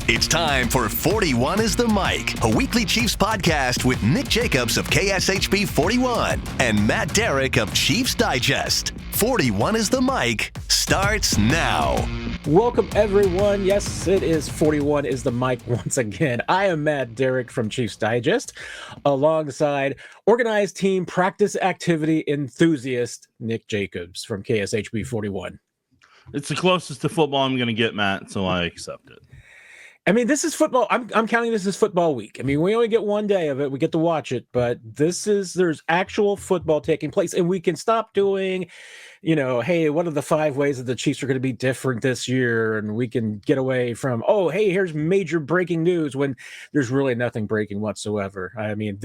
It's time for 41 is the Mic, a weekly Chiefs podcast with Nick Jacobs of KSHB 41 and Matt Derrick of Chiefs Digest. 41 is the Mic starts now. Welcome, everyone. Yes, it is 41 is the Mic once again. I am Matt Derrick from Chiefs Digest, alongside organized team practice activity enthusiast Nick Jacobs from KSHB 41. It's the closest to football I'm going to get, Matt, so I accept it. I mean, this is football. I'm counting this as football week. I mean, we only get one day of it. We get to watch it, but there's actual football taking place, and we can stop doing, hey, what are the 5 ways that the Chiefs are going to be different this year? And we can get away from, oh, hey, here's major breaking news when there's really nothing breaking whatsoever. I mean,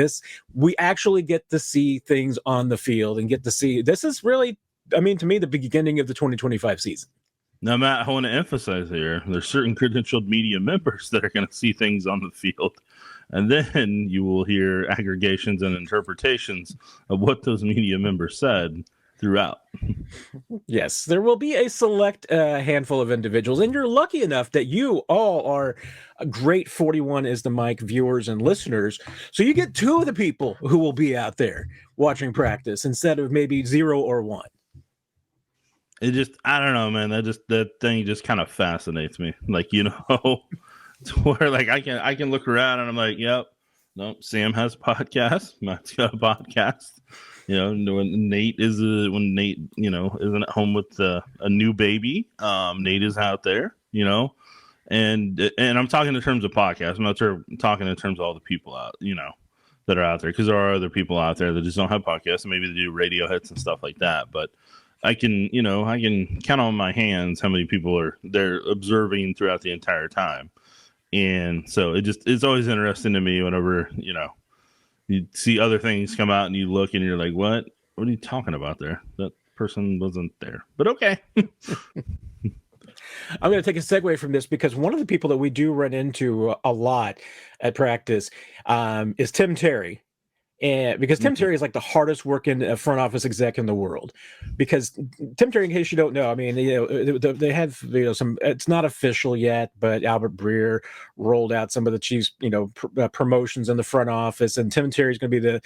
we actually get to see things on the field and get to see, this is really, to me, the beginning of the 2025 season. Now, Matt, I want to emphasize here, there's certain credentialed media members that are going to see things on the field, and then you will hear aggregations and interpretations of what those media members said throughout. Yes, there will be a select handful of individuals, and you're lucky enough that you all are a great 41 is the Mic viewers and listeners, so you get 2 of the people who will be out there watching practice instead of maybe 0 or 1. It just, I don't know, man. That thing just kind of fascinates me. Like, to where like I can look around and I'm like, yep, no, Sam has a podcast, Matt's got a podcast. When Nate isn't at home with a new baby, Nate is out there, and I'm talking in terms of podcasts. I'm not talking in terms of all the people out, that are out there, because there are other people out there that just don't have podcasts, and maybe they do radio hits and stuff like that, but I can count on my hands how many people are there observing throughout the entire time. And so it's always interesting to me whenever, you see other things come out and you look and you're like, what are you talking about there? That person wasn't there, but okay. I'm going to take a segue from this because one of the people that we do run into a lot at practice is Tim Terry. And because Tim Terry is like the hardest working front office exec in the world, because Tim Terry, in case you don't know, I mean, they have, some, it's not official yet, but Albert Breer rolled out some of the Chiefs, promotions in the front office, and Tim Terry is going to be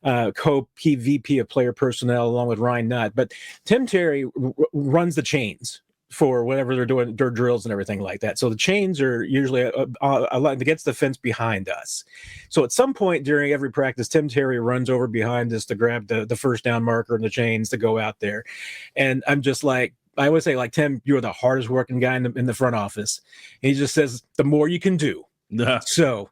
the co-VP of player personnel along with Ryan Nutt. But Tim Terry runs the chains for whatever they're doing, their drills and everything like that. So the chains are usually against the fence behind us. So at some point during every practice, Tim Terry runs over behind us to grab the first down marker and the chains to go out there. And I'm just like, I always say, like, Tim, you're the hardest working guy in the front office. And he just says, the more you can do. So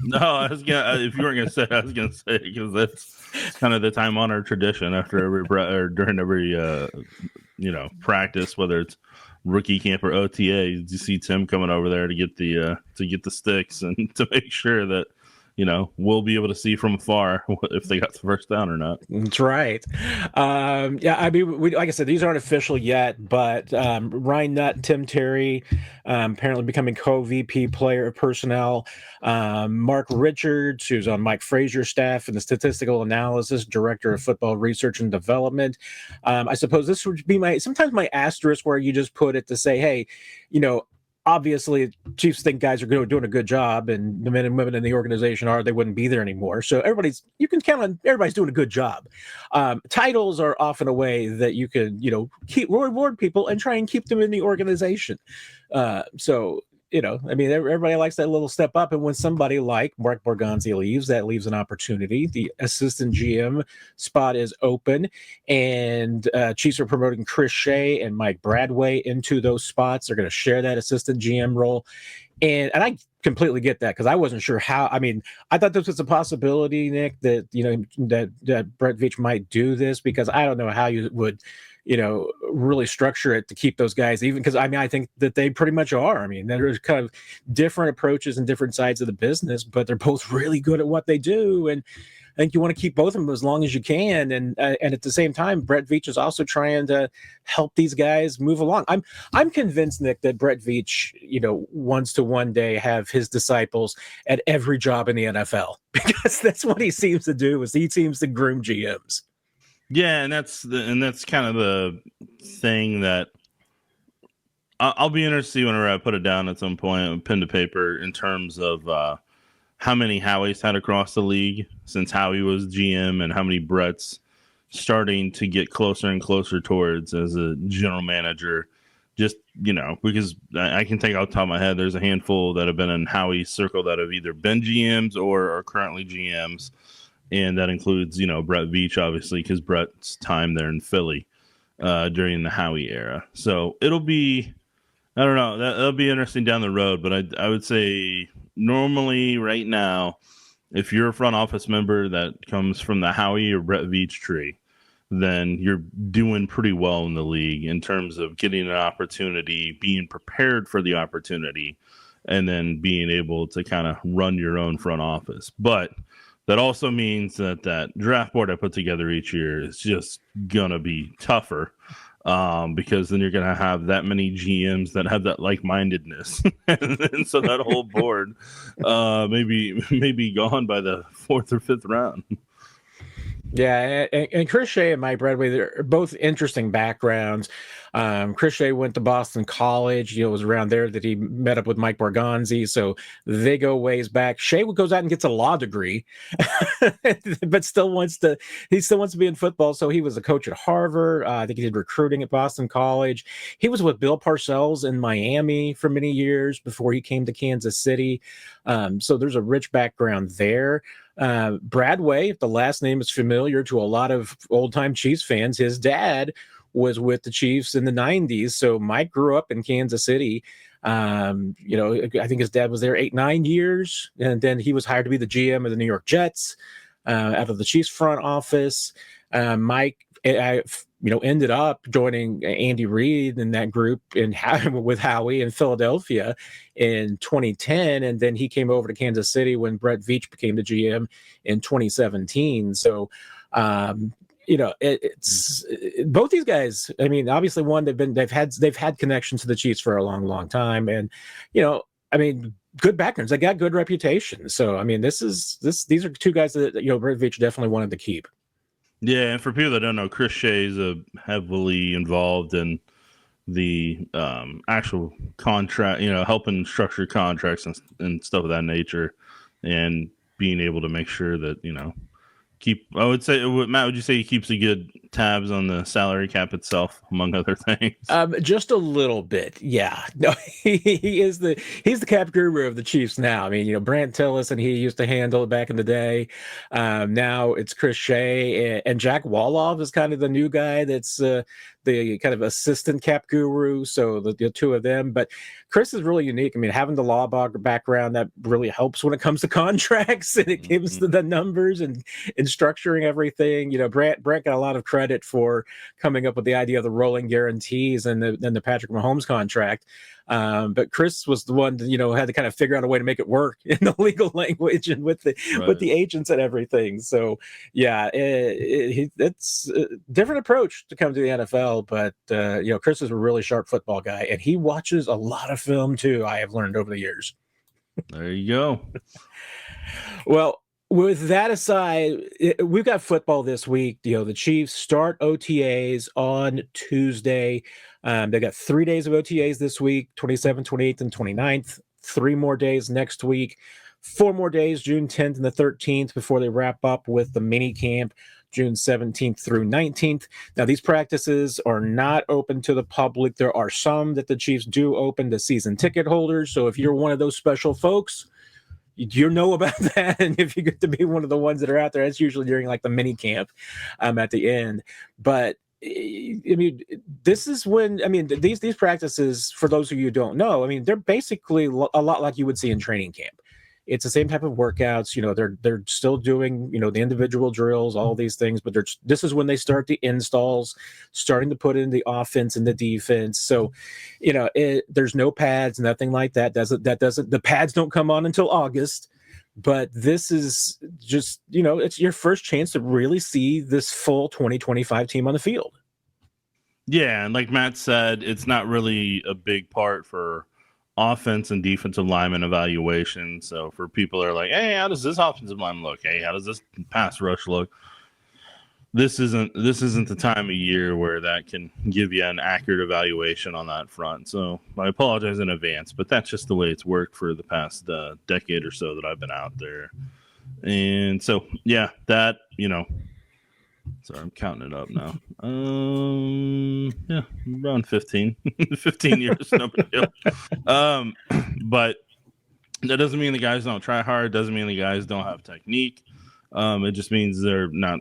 no, if you weren't going to say it, I was going to say it, because that's kind of the time honored tradition after during every practice, whether it's rookie camp or OTA, you see Tim coming over there to get the sticks and to make sure that we'll be able to see from afar if they got the first down or not. That's right. I mean, like I said, these aren't official yet, but Ryan Nutt and Tim Terry apparently becoming co-VP player personnel. Mark Richards, who's on Mike Frazier's staff and the statistical analysis director of football research and development. I suppose this would be sometimes my asterisk where you just put it to say, hey, obviously, Chiefs think guys are doing a good job, and the men and women in the organization they wouldn't be there anymore. So you can count on everybody's doing a good job. Titles are often a way that you could, keep reward people and try and keep them in the organization. Everybody likes that little step up. And when somebody like Mark Borgonzi leaves, that leaves an opportunity. The assistant GM spot is open, and Chiefs are promoting Chris Shea and Mike Bradway into those spots. They're going to share that assistant GM role. And I completely get that, because I wasn't sure how. I mean, I thought this was a possibility, Nick, that that Brett Veach might do this, because I don't know how you would really structure it to keep those guys, even because I think that they pretty much are. I mean, there's kind of different approaches and different sides of the business, but they're both really good at what they do. And I think you want to keep both of them as long as you can. And at the same time, Brett Veach is also trying to help these guys move along. I'm convinced, Nick, that Brett Veach, wants to one day have his disciples at every job in the NFL, because that's what he seems to do, is he seems to groom GMs. Yeah, and that's kind of the thing that I'll be interested to see whenever I put it down at some point, pen to paper, in terms of how many Howie's had across the league since Howie was GM, and how many Brett's starting to get closer and closer towards as a general manager. Just, because I can take off the top of my head, there's a handful that have been in Howie's circle that have either been GMs or are currently GMs. And that includes, Brett Veach, obviously, because Brett's time there in Philly during the Howie era. So it'll be, I don't know, that'll be interesting down the road. But I would say normally right now, if you're a front office member that comes from the Howie or Brett Veach tree, then you're doing pretty well in the league in terms of getting an opportunity, being prepared for the opportunity, and then being able to kind of run your own front office. But that also means that draft board I put together each year is just going to be tougher, because then you're going to have that many GMs that have that like-mindedness. And so that whole board may be gone by the 4th or 5th round. Yeah, and Chris Shea and Mike Bradway, they're both interesting backgrounds. Chris Shea went to Boston College. It was around there that he met up with Mike Borgonzi, so they go ways back. Shea goes out and gets a law degree, but still wants to be in football. So he was a coach at Harvard. I think he did recruiting at Boston College. He was with Bill Parcells in Miami for many years before he came to Kansas City. So there's a rich background there. Bradway, if the last name is familiar to a lot of old-time Chiefs fans, his dad was with the Chiefs in the 90s. So Mike grew up in Kansas City. I think his dad was there 8-9 years, and then he was hired to be the GM of the New York Jets out of the Chiefs front office. Mike ended up joining Andy Reid in that group with Howie in Philadelphia in 2010. And then he came over to Kansas City when Brett Veach became the GM in 2017. So, it's both these guys. I mean, obviously they've had connections to the Chiefs for a long, long time. And, good backgrounds. They got good reputation. So, these are two guys that, Brett Veach definitely wanted to keep. Yeah, and for people that don't know, Chris Shea is heavily involved in the actual contract, helping structure contracts and stuff of that nature, and being able to make sure that, I would say, Matt, would you say he keeps a good tabs on the salary cap itself, among other things? Just a little bit. Yeah. No, he's the cap guru of the Chiefs now. Brant Tillis and he used to handle it back in the day. Now it's Chris Shea, and Jack Wolof is kind of the new guy that's the kind of assistant cap guru. So the two of them, but Chris is really unique. Having the law background, that really helps when it comes to contracts, and it gives the numbers and structuring everything. Brant got a lot of credit for coming up with the idea of the rolling guarantees and the Patrick Mahomes contract. But Chris was the one that, had to kind of figure out a way to make it work in the legal language and with the agents and everything. So yeah, it's a different approach to come to the NFL, but Chris is a really sharp football guy, and he watches a lot of film too, I have learned over the years. There you go. Well, with that aside, we've got football this week. The Chiefs start OTAs on Tuesday. They got 3 days of OTAs this week, 27th, 28th, and 29th. 3 more days next week. 4 more days, June 10th and the 13th, before they wrap up with the Minicamp, June 17th through 19th. Now, these practices are not open to the public. There are some that the Chiefs do open to season ticket holders. So if you're one of those special folks, you know about that. And if you get to be one of the ones that are out there, that's usually during like the mini camp at the end. But this is when, these practices, for those of you who don't know, they're basically a lot like you would see in training camp. It's the same type of workouts. They're still doing, the individual drills, all these things, but this is when they start the installs, starting to put in the offense and the defense. So, there's no pads, nothing like that. The pads don't come on until August, but this is just, it's your first chance to really see this full 2025 team on the field. Yeah. And like Matt said, it's not really a big part for offense and defensive lineman evaluation. So for people that are like, hey, how does this offensive line look? Hey, how does this pass rush look? this isn't the time of year where that can give you an accurate evaluation on that front. So I apologize in advance, but that's just the way it's worked for the past decade or so that I've been out there. And so, yeah, that, sorry, I'm counting it up now. Yeah, around 15 years, no big deal. But that doesn't mean the guys don't try hard. Doesn't mean the guys don't have technique. It just means they're not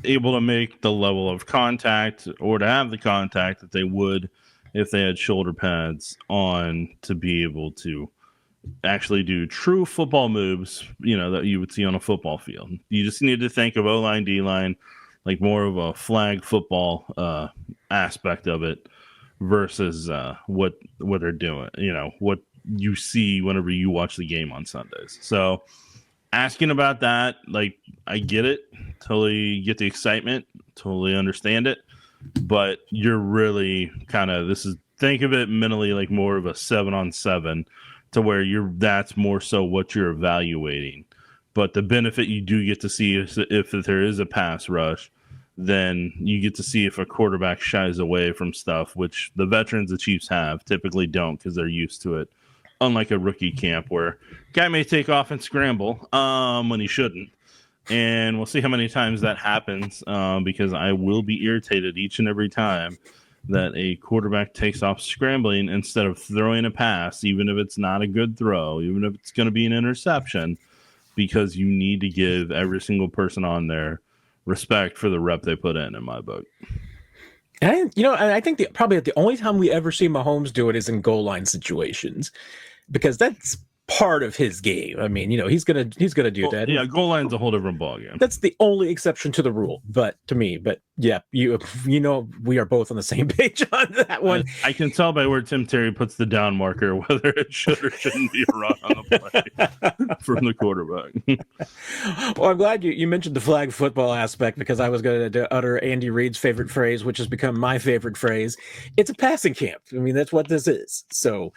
able to make the level of contact or to have the contact that they would if they had shoulder pads on to be able to actually do true football moves, that you would see on a football field. You just need to think of O-line, D-line, like more of a flag football aspect of it versus what they're doing, what you see whenever you watch the game on Sundays. So asking about that, like, I get it, totally get the excitement, totally understand it, but you're really think of it mentally like more of a 7-on-7 to where that's more so what you're evaluating. But the benefit you do get to see is if there is a pass rush, then you get to see if a quarterback shies away from stuff, which the veterans the Chiefs have typically don't because they're used to it. Unlike a rookie camp where guy may take off and scramble when he shouldn't. And we'll see how many times that happens because I will be irritated each and every time that a quarterback takes off scrambling instead of throwing a pass, even if it's not a good throw, even if it's going to be an interception, because you need to give every single person on there respect for the rep they put in my book. And I think probably the only time we ever see Mahomes do it is in goal line situations, because that's part of his game. I mean, he's gonna do that. Yeah, goal line's a whole different ballgame. That's the only exception to the rule, but yeah, we are both on the same page on that one. I can tell by where Tim Terry puts the down marker whether it should or shouldn't be a run on the play from the quarterback. Well, I'm glad you mentioned the flag football aspect, because I was going to utter Andy Reid's favorite phrase, which has become my favorite phrase. It's a passing camp. I mean, that's what this is. So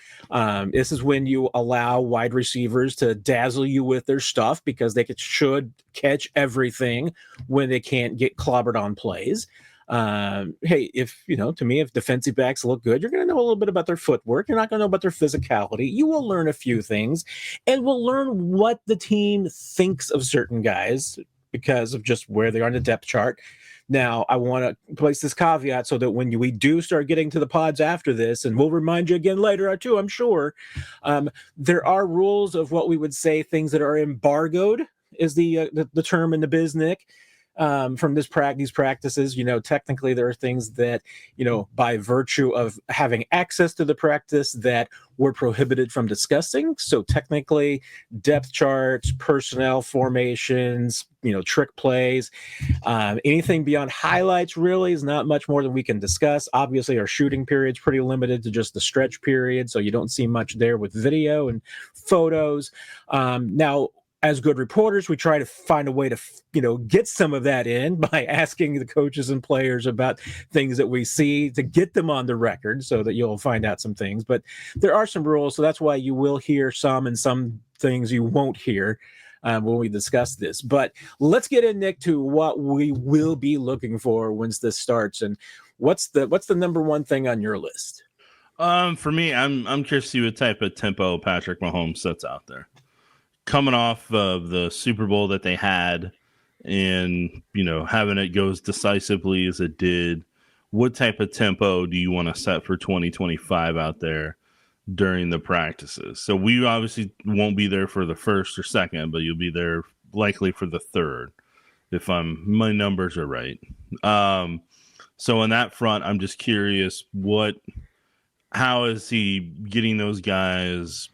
this is when you allow wide receivers to dazzle you with their stuff, because they should catch everything when they can't get clobbered on plays. Hey, to me, if defensive backs look good, you're going to know a little bit about their footwork. You're not going to know about their physicality. You will learn a few things, and we'll learn what the team thinks of certain guys because of just where they are in the depth chart. Now, I want to place this caveat so that when we do start getting to the pods after this, and we'll remind you again later too, I'm sure, there are rules of what we would say things that are embargoed is the term in the biznick. From these practices, technically there are things that, by virtue of having access to the practice, that we're prohibited from discussing. So technically depth charts, personnel formations, trick plays, anything beyond highlights really is not much more than we can discuss. Obviously our shooting period's pretty limited to just the stretch period, so you don't see much there with video and photos. Now, as good reporters, we try to find a way to, get some of that in by asking the coaches and players about things that we see to get them on the record so that you'll find out some things. But there are some rules, so that's why you will hear some and some things you won't hear when we discuss this. But let's get in, Nick, to what we will be looking for once this starts. And what's the number one thing on your list? For me, I'm curious to see what type of tempo Patrick Mahomes sets out there. Coming off of the Super Bowl that they had and, having it go as decisively as it did, what type of tempo do you want to set for 2025 out there during the practices? So we obviously won't be there for the first or second, but you'll be there likely for the third, if my numbers are right. So on that front, I'm just curious, how is he getting those guys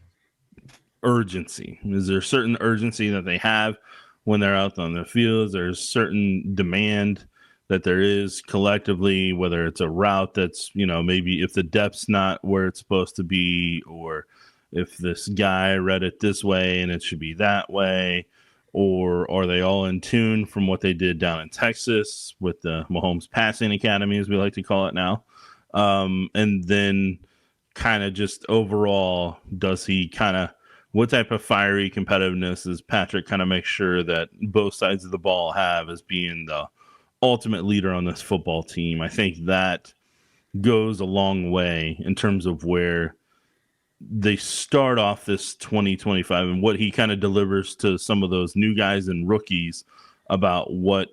urgency? Is there a certain urgency that they have when they're out on the field? There's certain demand that there is collectively, whether it's a route that's, maybe if the depth's not where it's supposed to be, or if this guy read it this way and it should be that way, or are they all in tune from what they did down in Texas with the Mahomes Passing Academy, as we like to call it now? And then kind of just overall, what type of fiery competitiveness does Patrick kind of make sure that both sides of the ball have as being the ultimate leader on this football team. I think that goes a long way in terms of where they start off this 2025 and what he kind of delivers to some of those new guys and rookies about what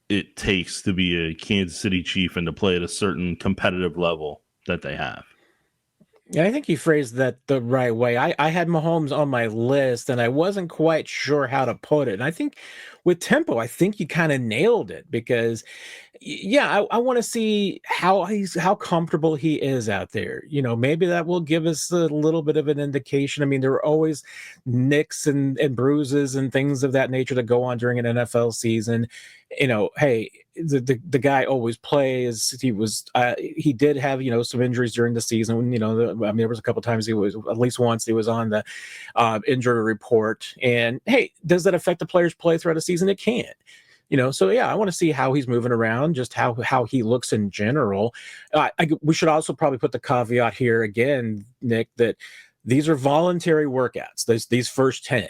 it takes to be a Kansas City Chief and to play at a certain competitive level that they have. Yeah, I think you phrased that the right way. I had Mahomes on my list, and I wasn't quite sure how to put it. And I think with tempo, I think you kind of nailed it because, yeah, I want to see how comfortable he is out there. You know, maybe that will give us a little bit of an indication. I mean, there are always nicks and bruises and things of that nature that go on during an NFL season. You know, hey, the guy always plays. He did have, you know, some injuries during the season. You know, I mean, there was a couple times at least once he was on the injury report. And hey, does that affect the player's play throughout a season? It can. You know, so yeah, I want to see how he's moving around, just how he looks in general. We should also probably put the caveat here again, Nick, that these are voluntary workouts. These first 10.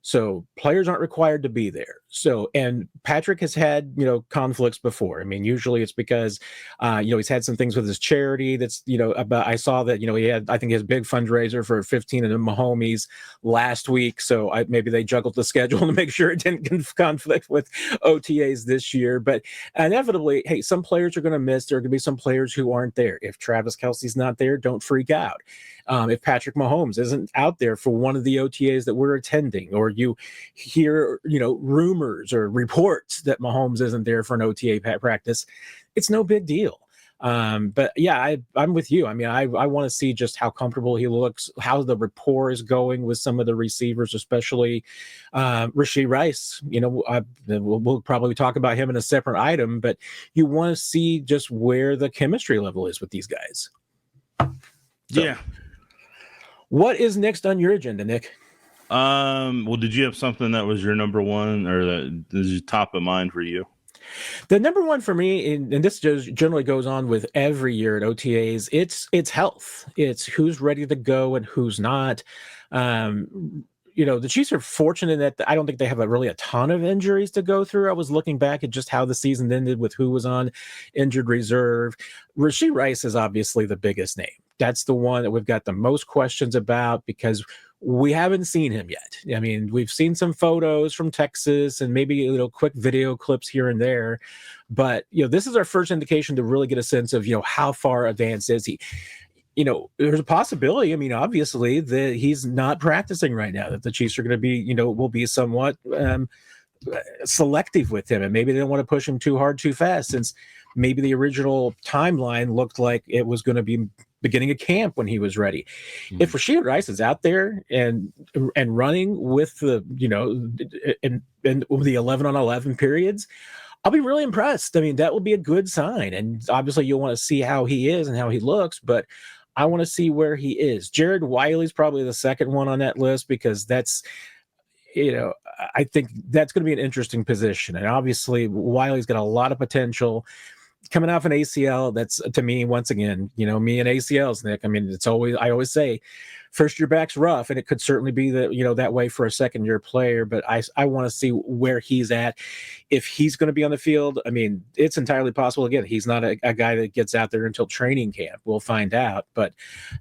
So players aren't required to be there. So, and Patrick has had, you know, conflicts before. I mean, usually it's because, you know, he's had some things with his charity that's, you know, I saw that, you know, I think his big fundraiser for 15 of the Mahomies last week. So maybe they juggled the schedule to make sure it didn't conflict with OTAs this year. But inevitably, hey, some players are going to miss. There are going to be some players who aren't there. If Travis Kelce's not there, don't freak out. If Patrick Mahomes isn't out there for one of the OTAs that we're attending, or you hear, you know, rumors or reports that Mahomes isn't there for an OTA practice, it's no big deal. But yeah, I'm with you. I mean, I want to see just how comfortable he looks, how the rapport is going with some of the receivers, especially Rashee Rice. You know, we'll probably talk about him in a separate item, but you want to see just where the chemistry level is with these guys. So, yeah. What is next on your agenda, Nick? Well, did you have something that was your number one or that is top of mind for you? The number one for me, and this just generally goes on with every year at OTAs, it's health. It's who's ready to go and who's not. You know, the Chiefs are fortunate that I don't think they have really a ton of injuries to go through. I was looking back at just how the season ended with who was on injured reserve. Rashee Rice is obviously the biggest name. That's the one that we've got the most questions about because we haven't seen him yet. I mean, we've seen some photos from Texas and maybe little quick video clips here and there. But, you know, this is our first indication to really get a sense of, you know, how far advanced is he? You know, there's a possibility. I mean, obviously, that he's not practicing right now, that the Chiefs are going to be, you know, will be somewhat selective with him. And maybe they don't want to push him too hard, too fast, since maybe the original timeline looked like it was going to be beginning of camp when he was ready. Mm-hmm. If Rashee Rice is out there and running with the, you know, and the 11-on-11 periods, I'll be really impressed. I mean, that will be a good sign. And obviously you'll want to see how he is and how he looks, but I want to see where he is. Jared Wiley's probably the second one on that list because that's, you know, I think that's going to be an interesting position. And obviously Wiley's got a lot of potential. Coming off an ACL, that's, to me, once again, you know, me and ACLs, Nick. I mean, I always say first year back's rough, and it could certainly be that way for a second year player. But I want to see where he's at. If he's going to be on the field, I mean, it's entirely possible. Again, he's not a guy that gets out there until training camp. We'll find out. But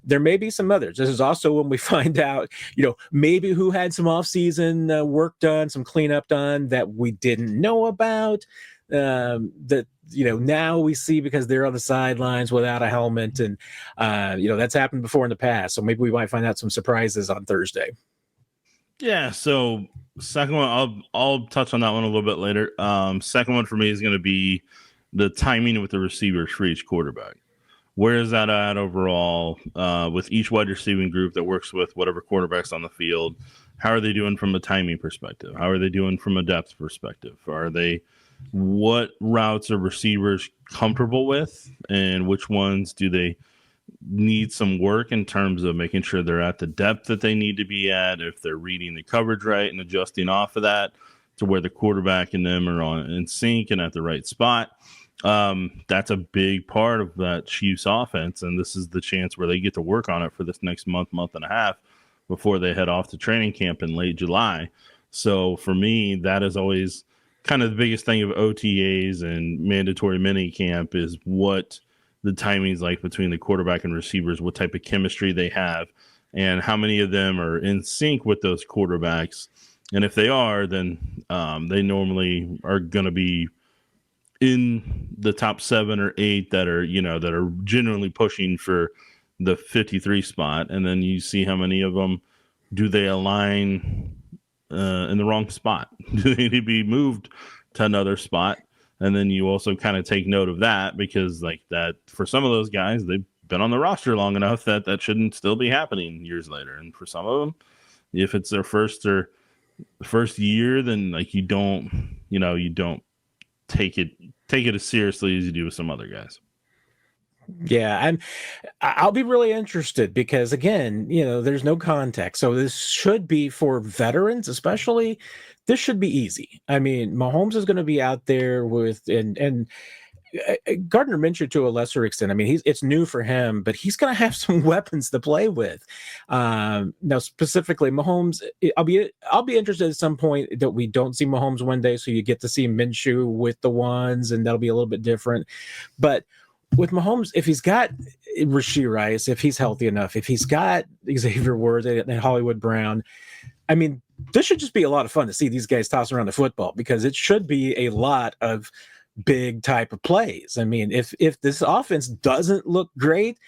there may be some others. This is also when we find out, you know, maybe who had some offseason work done, some cleanup done that we didn't know about. That, you know, now we see because they're on the sidelines without a helmet, and you know, that's happened before in the past. So maybe we might find out some surprises on Thursday. Yeah. So second one, I'll touch on that one a little bit later. Second one for me is going to be the timing with the receivers for each quarterback. Where is that at overall with each wide receiving group that works with whatever quarterback's on the field? How are they doing from a timing perspective? How are they doing from a depth perspective? What routes are receivers comfortable with, and which ones do they need some work in terms of making sure they're at the depth that they need to be at, if they're reading the coverage right and adjusting off of that to where the quarterback and them are on in sync and at the right spot. That's a big part of that Chiefs offense, and this is the chance where they get to work on it for this next month and a half before they head off to training camp in late July. So for me, that is always kind of the biggest thing of OTAs and mandatory minicamp is what the timing's like between the quarterback and receivers, what type of chemistry they have, and how many of them are in sync with those quarterbacks. And if they are, then they normally are going to be in the top 7 or 8 that are, that are generally pushing for the 53 spot. And then you see how many of them do they align in the wrong spot? Do they need to be moved to another spot? And then you also kind of take note of that, because like that, for some of those guys, they've been on the roster long enough that shouldn't still be happening years later. And for some of them, if it's their first year, then like you don't take it as seriously as you do with some other guys. Yeah, I'll be really interested because, again, there's no context. So this should be for veterans, especially. This should be easy. I mean, Mahomes is going to be out there with and Gardner Minshew to a lesser extent. I mean, it's new for him, but he's going to have some weapons to play with. Now, specifically, Mahomes, I'll be interested at some point that we don't see Mahomes one day, so you get to see Minshew with the ones, and that'll be a little bit different. But with Mahomes, if he's got Rashee Rice, if he's healthy enough, if he's got Xavier Worthy and Hollywood Brown, I mean, this should just be a lot of fun to see these guys toss around the football, because it should be a lot of big type of plays. I mean, if this offense doesn't look great,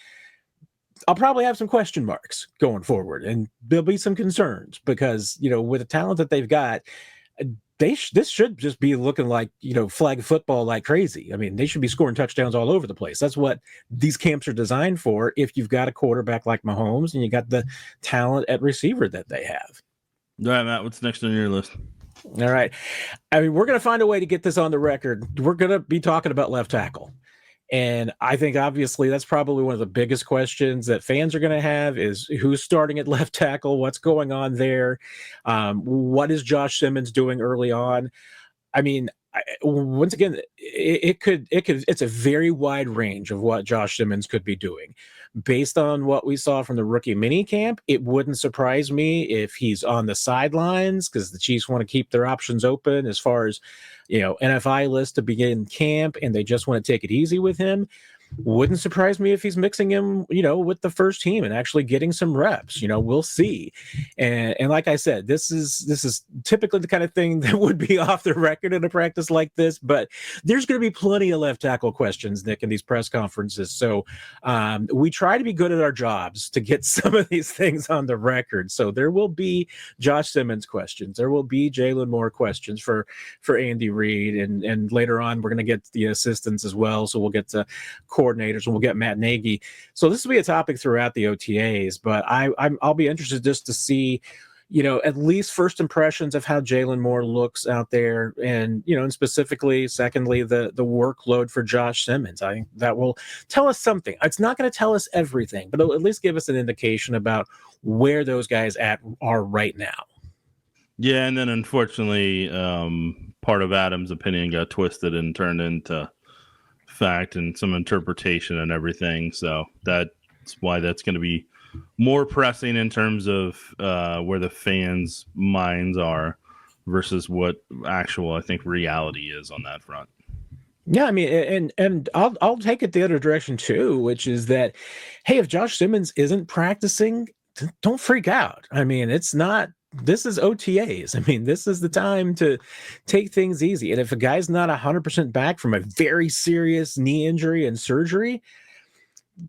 I'll probably have some question marks going forward, and there'll be some concerns because, with the talent that they've got, this should just be looking like, flag football like crazy. I mean, they should be scoring touchdowns all over the place. That's what these camps are designed for, if you've got a quarterback like Mahomes and you got the talent at receiver that they have. All right, Matt, what's next on your list? All right. I mean, we're going to find a way to get this on the record. We're going to be talking about left tackle. And I think, obviously, that's probably one of the biggest questions that fans are going to have is who's starting at left tackle, what's going on there, what is Josh Simmons doing early on? I mean, once again, it's a very wide range of what Josh Simmons could be doing. Based on what we saw from the rookie minicamp, it wouldn't surprise me if he's on the sidelines, because the Chiefs want to keep their options open as far as, NFI list to begin camp, and they just want to take it easy with him. Wouldn't surprise me if he's mixing him, with the first team and actually getting some reps. We'll see. And like I said, this is typically the kind of thing that would be off the record in a practice like this, but there's going to be plenty of left tackle questions, Nick, in these press conferences. So we try to be good at our jobs to get some of these things on the record. So there will be Josh Simmons questions. There will be Jalen Moore questions for Andy Reid. And later on, we're going to get the assistants as well. So we'll get to coordinators, and we'll get Matt Nagy. So this will be a topic throughout the OTAs, but I'll be interested just to see, at least first impressions of how Jalen Moore looks out there, and and specifically, secondly, the workload for Josh Simmons. I think that will tell us something. It's not going to tell us everything, but it'll at least give us an indication about where those guys are right now. Yeah, and then unfortunately, part of Adam's opinion got twisted and turned into fact and some interpretation and everything. So that's why that's going to be more pressing in terms of where the fans' minds are versus what actual, I think, reality is on that front. Yeah, I mean, and I'll take it the other direction too, which is that, hey, if Josh Simmons isn't practicing, don't freak out. I mean, this is OTAs. I mean, this is the time to take things easy. And if a guy's not 100% back from a very serious knee injury and surgery,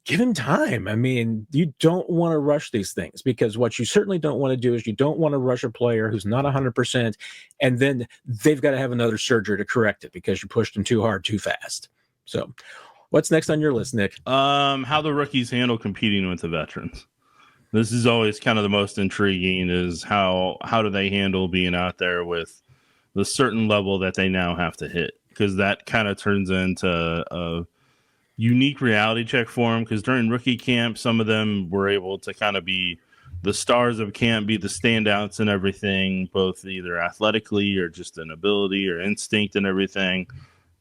give him time. I mean, you don't want to rush these things, because what you certainly don't want to do is you don't want to rush a player who's not 100%, and then they've got to have another surgery to correct it because you pushed them too hard, too fast. So what's next on your list, Nick? How the rookies handle competing with the veterans. This is always kind of the most intriguing, is how do they handle being out there with the certain level that they now have to hit, because that kind of turns into a unique reality check for them, because during rookie camp, some of them were able to kind of be the stars of camp, be the standouts and everything, both either athletically or just an ability or instinct and everything.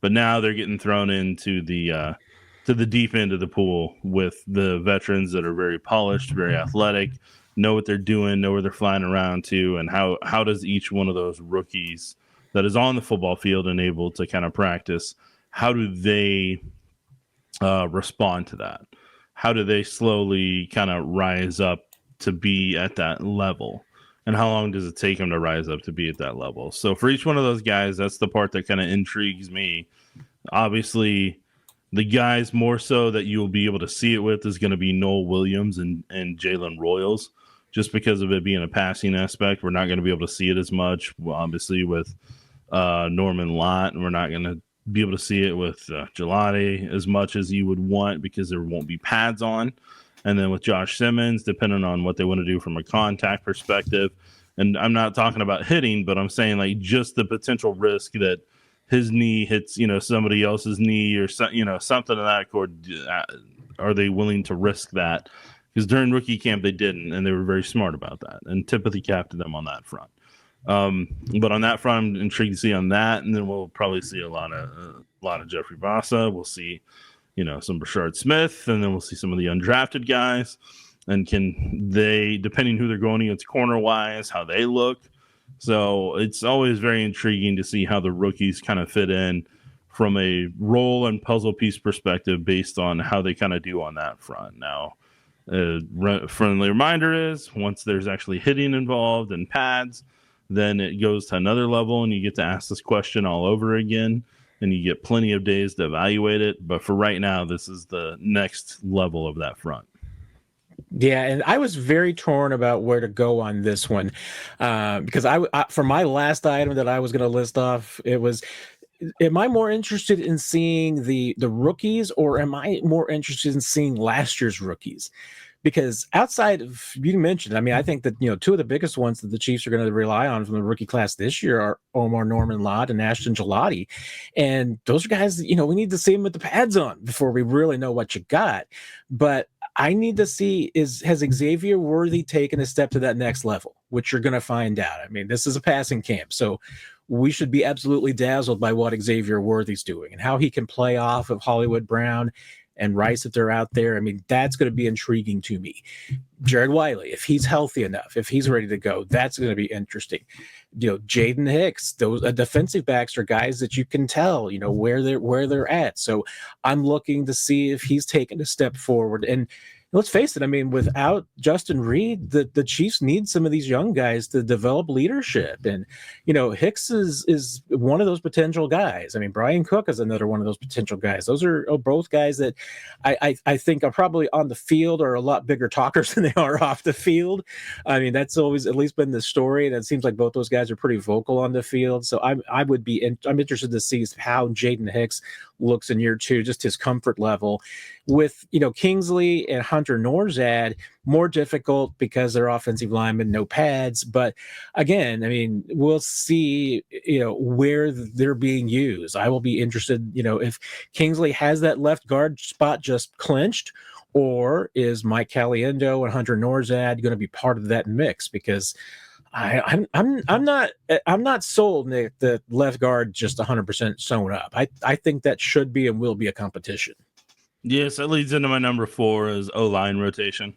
But now they're getting thrown into the deep end of the pool with the veterans that are very polished, very athletic, know what they're doing, know where they're flying around to, and how does each one of those rookies that is on the football field and able to kind of practice, how do they respond to that? How do they slowly kind of rise up to be at that level? And how long does it take them to rise up to be at that level? So for each one of those guys, that's the part that kind of intrigues me. Obviously, the guys more so that you'll be able to see it with is going to be Noel Williams and Jalen Royals, just because of it being a passing aspect. We're not going to be able to see it as much, obviously, with Norman Lott, and we're not going to be able to see it with Gelati as much as you would want because there won't be pads on. And then with Josh Simmons, depending on what they want to do from a contact perspective. And I'm not talking about hitting, but I'm saying like just the potential risk that his knee hits, somebody else's knee or something of that sort. Are they willing to risk that? Because during rookie camp, they didn't, and they were very smart about that and tip of the cap to them on that front. But on that front, I'm intrigued to see on that. And then we'll probably see a lot of Jeffrey Vasa. We'll see some Brashard Smith, and then we'll see some of the undrafted guys. And can they, depending who they're going against corner-wise, how they look. So it's always very intriguing to see how the rookies kind of fit in from a role and puzzle piece perspective based on how they kind of do on that front. Now, friendly reminder is once there's actually hitting involved and pads, then it goes to another level, and you get to ask this question all over again. And you get plenty of days to evaluate it. But for right now, this is the next level of that front. Yeah, and I was very torn about where to go on this one because I for my last item that I was going to list off, it was, am I more interested in seeing the rookies, or am I more interested in seeing last year's rookies? Because outside of, you mentioned, I think that, two of the biggest ones that the Chiefs are going to rely on from the rookie class this year are Omar Norman Lott and Ashton Gelati. And those are guys that, we need to see them with the pads on before we really know what you got. But I need to see, has Xavier Worthy taken a step to that next level, which you're going to find out. This is a passing camp. So we should be absolutely dazzled by what Xavier Worthy's doing and how he can play off of Hollywood Brown and Rice if they're out there. That's going to be intriguing to me. Jared Wiley, if he's healthy enough, if he's ready to go, that's going to be interesting. Jaden Hicks, those defensive backs are guys that you can tell, where they're at. So I'm looking to see if he's taken a step forward. And let's face it, without Justin Reed, the Chiefs need some of these young guys to develop leadership. And, Hicks is one of those potential guys. Brian Cook is another one of those potential guys. Those are both guys that I think are probably on the field are a lot bigger talkers than they are off the field. That's always at least been the story. And it seems like both those guys are pretty vocal on the field. So I'm interested to see how Jaden Hicks looks in year two, just his comfort level. With, Kingsley and Hunter Norzad, more difficult because they're offensive linemen, no pads. But again, we'll see, where they're being used. I will be interested, if Kingsley has that left guard spot just clinched, or is Mike Caliendo and Hunter Norzad going to be part of that mix? Because I'm not sold, Nick, that left guard just 100% sewn up. I think that should be and will be a competition. Yes, that leads into my number 4 is O-line rotation.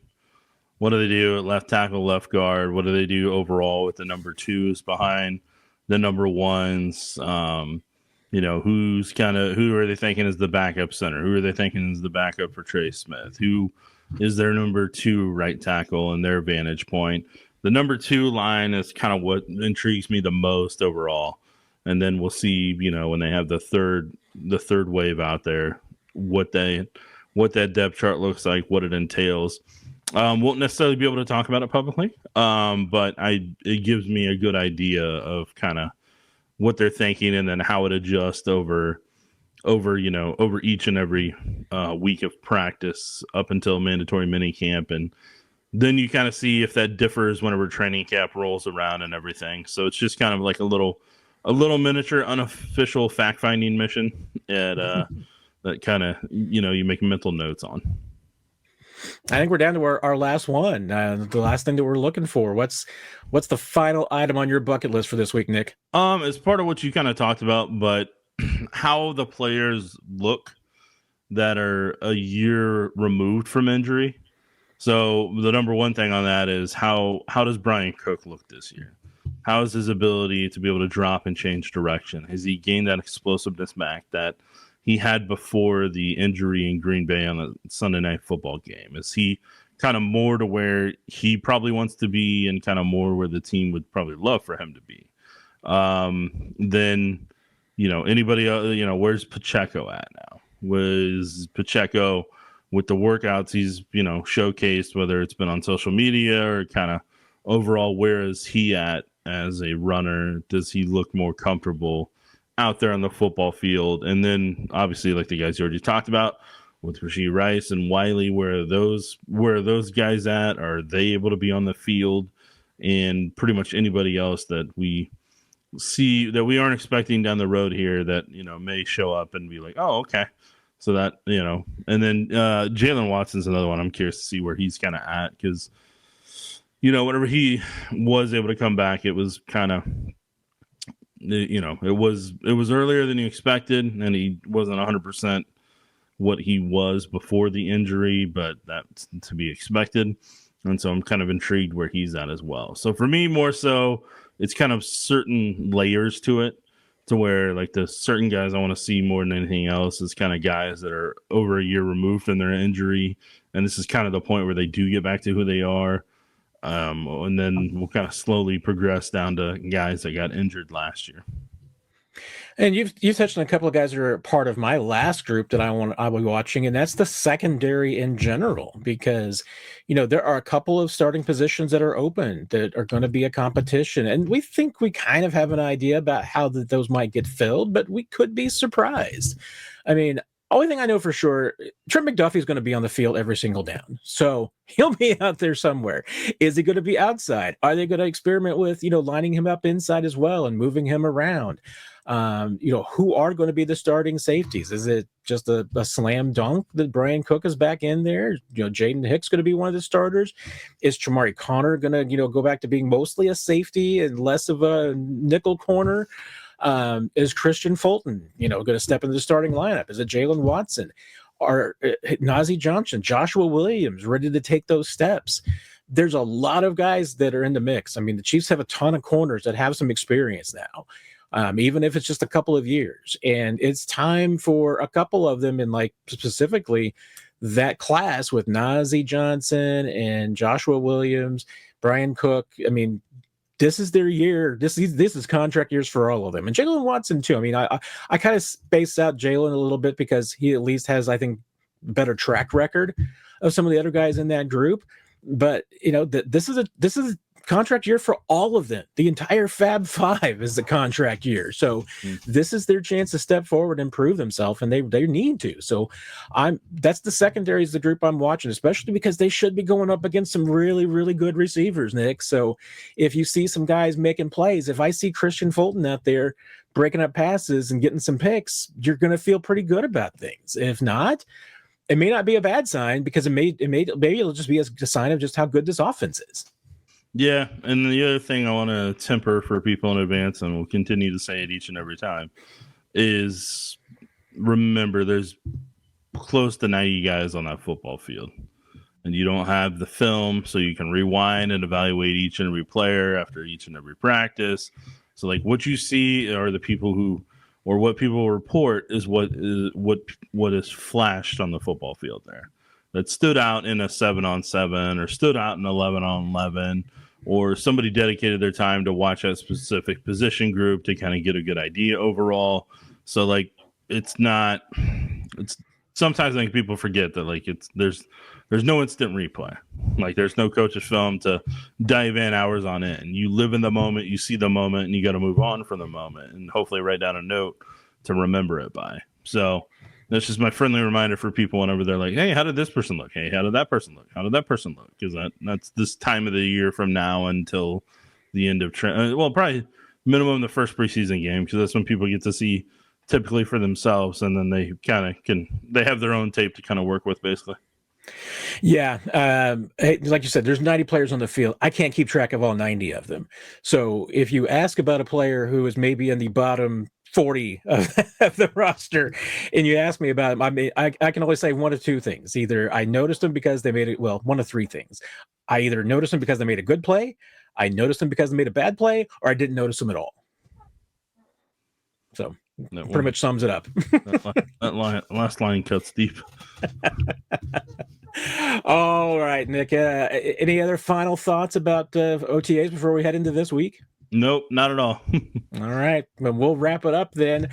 What do they do at left tackle, left guard? What do they do overall with the number 2s behind the number 1s? Who are they thinking is the backup center? Who are they thinking is the backup for Trey Smith? Who is their number 2 right tackle and their vantage point? The number 2 line is kind of what intrigues me the most overall. And then we'll see, when they have the third wave out there, what that depth chart looks like, what it entails. Won't necessarily be able to talk about it publicly, but it gives me a good idea of kind of what they're thinking and then how it adjusts over each and every week of practice up until mandatory minicamp. And then you kind of see if that differs whenever training camp rolls around and everything. So it's just kind of like a little miniature unofficial fact-finding mission at that kind of, you make mental notes on. I think we're down to our last one. The last thing that we're looking for. What's the final item on your bucket list for this week, Nick? It's part of what you kind of talked about, but how the players look that are a year removed from injury. So the number one thing on that is how does Brian Cook look this year? How is his ability to be able to drop and change direction? Has he gained that explosiveness back that he had before the injury in Green Bay on the Sunday Night Football game? Is he kind of more to where he probably wants to be and kind of more where the team would probably love for him to be? Then, anybody else, where's Pacheco at now? Was Pacheco with the workouts he's, showcased, whether it's been on social media or kind of overall, where is he at as a runner? Does he look more comfortable out there on the football field? And then obviously, like the guys you already talked about with Rashee Rice and Wiley, where are those guys at? Are they able to be on the field? And pretty much anybody else that we see that we aren't expecting down the road here that, may show up and be like, oh, okay. So that, and then Jalen Watson's another one. I'm curious to see where he's kind of at because, whenever he was able to come back, it was kind of, it was earlier than you expected, and he wasn't 100% what he was before the injury, but that's to be expected. And so I'm kind of intrigued where he's at as well. So for me, more so, it's kind of certain layers to it, to where like the certain guys I want to see more than anything else is kind of guys that are over a year removed from their injury. And this is kind of the point where they do get back to who they are. And then we'll kind of slowly progress down to guys that got injured last year. And you've touched on a couple of guys that are part of my last group that I'll be watching, and that's the secondary in general, because there are a couple of starting positions that are open that are going to be a competition, and we think we kind of have an idea about how those might get filled, but we could be surprised. I mean, only thing I know for sure, Trent McDuffie is going to be on the field every single down. So he'll be out there somewhere. Is he going to be outside? Are they going to experiment with, lining him up inside as well and moving him around? Who are going to be the starting safeties? Is it just a slam dunk that Brian Cook is back in there? Jaden Hicks going to be one of the starters? Is Chamari Connor going to, go back to being mostly a safety and less of a nickel corner? Is Christian Fulton, going to step into the starting lineup? Is it Jalen Watson? Are Najee Johnson, Joshua Williams ready to take those steps? There's a lot of guys that are in the mix. I mean, the Chiefs have a ton of corners that have some experience now. Even if it's just a couple of years. And it's time for a couple of them in, like, specifically that class with Najee Johnson and Joshua Williams, Brian Cook. I mean, this is their year. This is contract years for all of them. And Jalen Watson, too. I mean, I kind of space out Jalen a little bit because he at least has, I think, better track record of some of the other guys in that group. But, this is a contract year for all of them. The entire Fab Five is the contract year. So this is their chance to step forward and prove themselves, and they need to. So that's the secondary is the group I'm watching, especially because they should be going up against some really, really good receivers, Nick. So if you see some guys making plays, if I see Christian Fulton out there breaking up passes and getting some picks, you're going to feel pretty good about things. If not, it may not be a bad sign because maybe it'll just be a sign of just how good this offense is. Yeah, and the other thing I want to temper for people in advance, and we'll continue to say it each and every time, is remember there's close to 90 guys on that football field. And you don't have the film, so you can rewind and evaluate each and every player after each and every practice. So, like, what you see are the people who, or what people report is what is flashed on the football field there. That stood out in a 7-on-7 or stood out in 11-on-11, or somebody dedicated their time to watch that specific position group to kind of get a good idea overall. So, like, it's sometimes I think people forget that, like, there's no instant replay. Like, there's no coach's film to dive in hours on end. You live in the moment, you see the moment, and you got to move on from the moment and hopefully write down a note to remember it by. So that's just my friendly reminder for people whenever they're like, hey, how did this person look? Hey, how did that person look? How did that person look? Because that's this time of the year from now until the end of probably minimum the first preseason game, because that's when people get to see typically for themselves, and then they kind of they have their own tape to kind of work with, basically. Yeah. Like you said, there's 90 players on the field. I can't keep track of all 90 of them. So if you ask about a player who is maybe in the bottom 40 of the roster, and you ask me about him, I mean, I can only say one of two things. Either I noticed them because they made it, well, one of three things. I either noticed them because they made a good play, I noticed them because they made a bad play, or I didn't notice them at all. So pretty much sums it up. that last line cuts deep. All right, Nick. Any other final thoughts about OTAs before we head into this week? Nope, not at all. All right, well, we'll wrap it up then.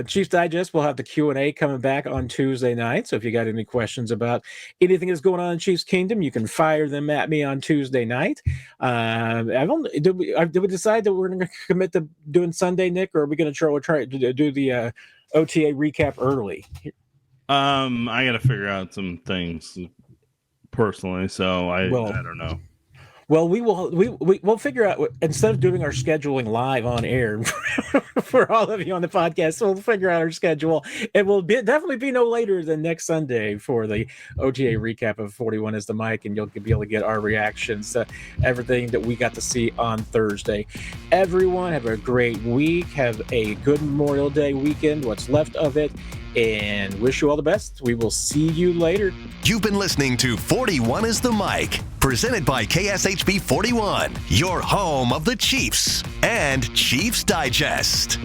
Chiefs Digest will have the Q&A coming back on Tuesday night. So if you got any questions about anything that's going on in Chiefs Kingdom, you can fire them at me on Tuesday night. Did we decide that we're going to commit to doing Sunday, Nick, or are we going to try to do the OTA recap early? I got to figure out some things personally, so I don't know. Well, we'll figure out, instead of doing our scheduling live on air for all of you on the podcast, we'll figure out our schedule. It will definitely be no later than next Sunday for the OTA recap of 41 is the mic, and you'll be able to get our reactions to everything that we got to see on Thursday. Everyone have a great week. Have a good Memorial Day weekend, what's left of it, and wish you all the best. We will see you later. You've been listening to 41 is the Mic, presented by KSHB 41, your home of the Chiefs and Chiefs Digest.